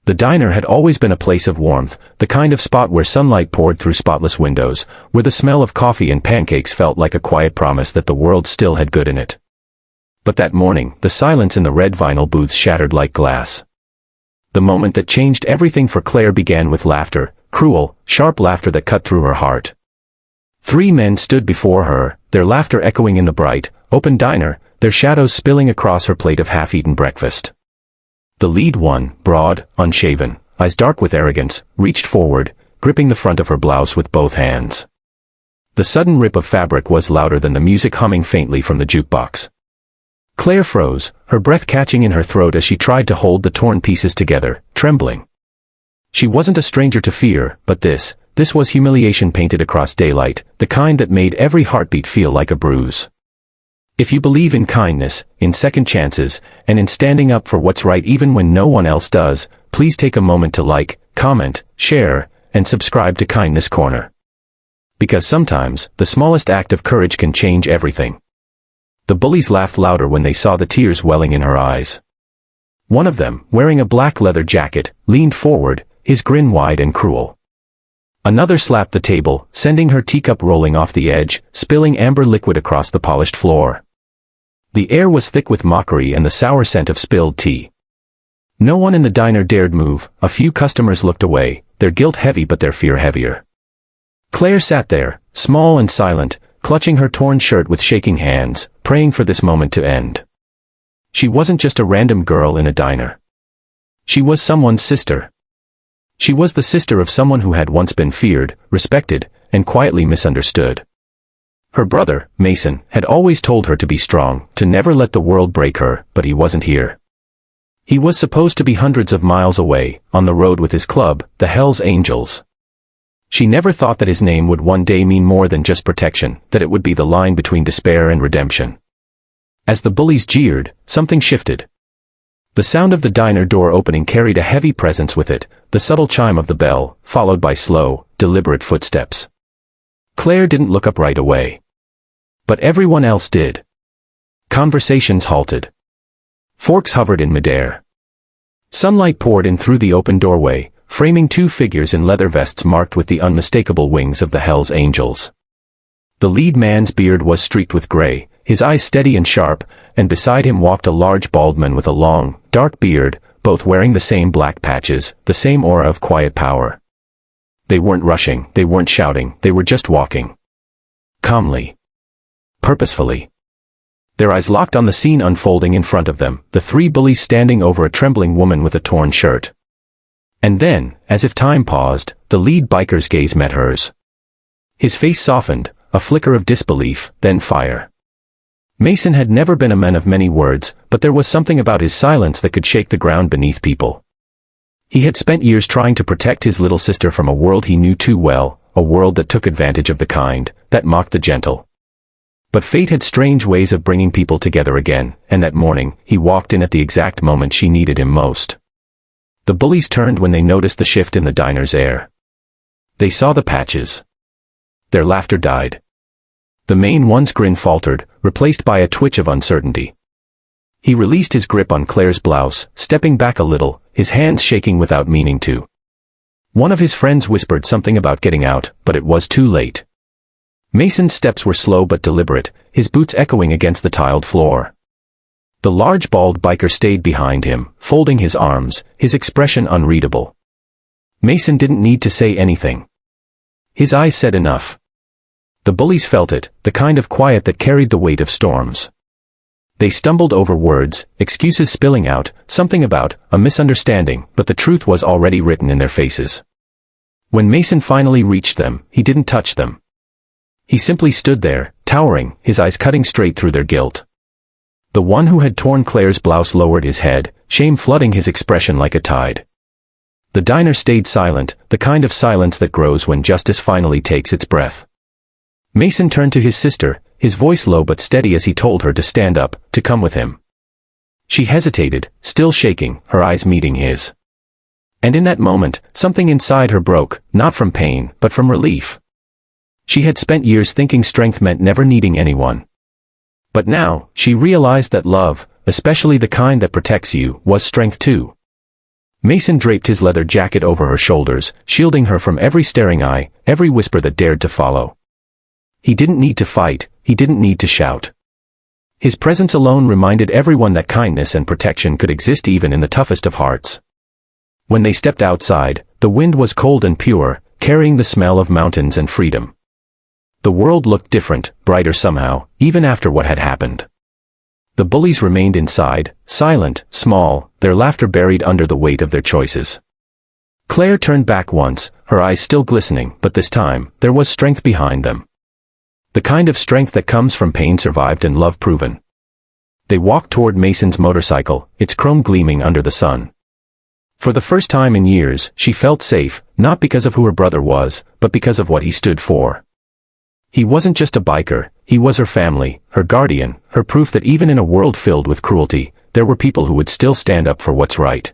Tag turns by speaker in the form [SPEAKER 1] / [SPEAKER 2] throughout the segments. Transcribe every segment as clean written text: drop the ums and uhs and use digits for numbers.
[SPEAKER 1] The diner had always been a place of warmth, the kind of spot where sunlight poured through spotless windows, where the smell of coffee and pancakes felt like a quiet promise that the world still had good in it. But that morning, the silence in the red vinyl booths shattered like glass. The moment that changed everything for Claire began with laughter, cruel, sharp laughter that cut through her heart. 3 men stood before her, their laughter echoing in the bright, open diner, their shadows spilling across her plate of half-eaten breakfast. The lead one, broad, unshaven, eyes dark with arrogance, reached forward, gripping the front of her blouse with both hands. The sudden rip of fabric was louder than the music humming faintly from the jukebox. Claire froze, her breath catching in her throat as she tried to hold the torn pieces together, trembling. She wasn't a stranger to fear, but this was humiliation painted across daylight, the kind that made every heartbeat feel like a bruise. If you believe in kindness, in second chances, and in standing up for what's right even when no one else does, please take a moment to like, comment, share, and subscribe to Kindness Corner. Because sometimes, the smallest act of courage can change everything. The bullies laughed louder when they saw the tears welling in her eyes. One of them, wearing a black leather jacket, leaned forward, his grin wide and cruel. Another slapped the table, sending her teacup rolling off the edge, spilling amber liquid across the polished floor. The air was thick with mockery and the sour scent of spilled tea. No one in the diner dared move, a few customers looked away, their guilt heavy but their fear heavier. Claire sat there, small and silent, clutching her torn shirt with shaking hands, praying for this moment to end. She wasn't just a random girl in a diner. She was someone's sister. She was the sister of someone who had once been feared, respected, and quietly misunderstood. Her brother, Mason, had always told her to be strong, to never let the world break her, but he wasn't here. He was supposed to be hundreds of miles away, on the road with his club, the Hells Angels. She never thought that his name would one day mean more than just protection, that it would be the line between despair and redemption. As the bullies jeered, something shifted. The sound of the diner door opening carried a heavy presence with it, the subtle chime of the bell, followed by slow, deliberate footsteps. Claire didn't look up right away. But everyone else did. Conversations halted. Forks hovered in midair. Sunlight poured in through the open doorway, framing 2 figures in leather vests marked with the unmistakable wings of the Hells Angels. The lead man's beard was streaked with gray, his eyes steady and sharp, and beside him walked a large bald man with a long, dark beard, both wearing the same black patches, the same aura of quiet power. They weren't rushing, they weren't shouting, they were just walking. Calmly. Purposefully. Their eyes locked on the scene unfolding in front of them, the 3 bullies standing over a trembling woman with a torn shirt. And then, as if time paused, the lead biker's gaze met hers. His face softened, a flicker of disbelief, then fire. Mason had never been a man of many words, but there was something about his silence that could shake the ground beneath people. He had spent years trying to protect his little sister from a world he knew too well, a world that took advantage of the kind, that mocked the gentle. But fate had strange ways of bringing people together again, and that morning, he walked in at the exact moment she needed him most. The bullies turned when they noticed the shift in the diner's air. They saw the patches. Their laughter died. The main one's grin faltered, replaced by a twitch of uncertainty. He released his grip on Claire's blouse, stepping back a little, his hands shaking without meaning to. One of his friends whispered something about getting out, but it was too late. Mason's steps were slow but deliberate, his boots echoing against the tiled floor. The large bald biker stayed behind him, folding his arms, his expression unreadable. Mason didn't need to say anything. His eyes said enough. The bullies felt it, the kind of quiet that carried the weight of storms. They stumbled over words, excuses spilling out, something about a misunderstanding, but the truth was already written in their faces. When Mason finally reached them, he didn't touch them. He simply stood there, towering, his eyes cutting straight through their guilt. The one who had torn Claire's blouse lowered his head, shame flooding his expression like a tide. The diner stayed silent, the kind of silence that grows when justice finally takes its breath. Mason turned to his sister, his voice low but steady as he told her to stand up, to come with him. She hesitated, still shaking, her eyes meeting his. And in that moment, something inside her broke, not from pain, but from relief. She had spent years thinking strength meant never needing anyone. But now, she realized that love, especially the kind that protects you, was strength too. Mason draped his leather jacket over her shoulders, shielding her from every staring eye, every whisper that dared to follow. He didn't need to fight, he didn't need to shout. His presence alone reminded everyone that kindness and protection could exist even in the toughest of hearts. When they stepped outside, the wind was cold and pure, carrying the smell of mountains and freedom. The world looked different, brighter somehow, even after what had happened. The bullies remained inside, silent, small, their laughter buried under the weight of their choices. Claire turned back once, her eyes still glistening, but this time, there was strength behind them. The kind of strength that comes from pain survived and love proven. They walked toward Mason's motorcycle, its chrome gleaming under the sun. For the first time in years, she felt safe, not because of who her brother was, but because of what he stood for. He wasn't just a biker, he was her family, her guardian, her proof that even in a world filled with cruelty, there were people who would still stand up for what's right.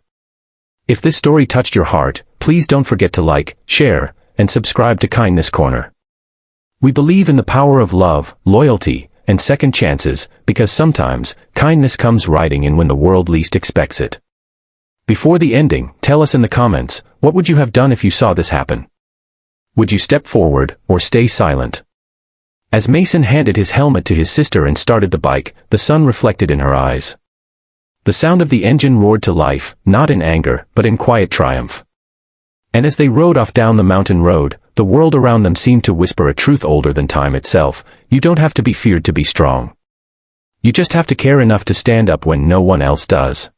[SPEAKER 1] If this story touched your heart, please don't forget to like, share, and subscribe to Kindness Corner. We believe in the power of love, loyalty, and second chances, because sometimes, kindness comes riding in when the world least expects it. Before the ending, tell us in the comments, what would you have done if you saw this happen? Would you step forward, or stay silent? As Mason handed his helmet to his sister and started the bike, the sun reflected in her eyes. The sound of the engine roared to life, not in anger, but in quiet triumph. And as they rode off down the mountain road, the world around them seemed to whisper a truth older than time itself: you don't have to be feared to be strong. You just have to care enough to stand up when no one else does.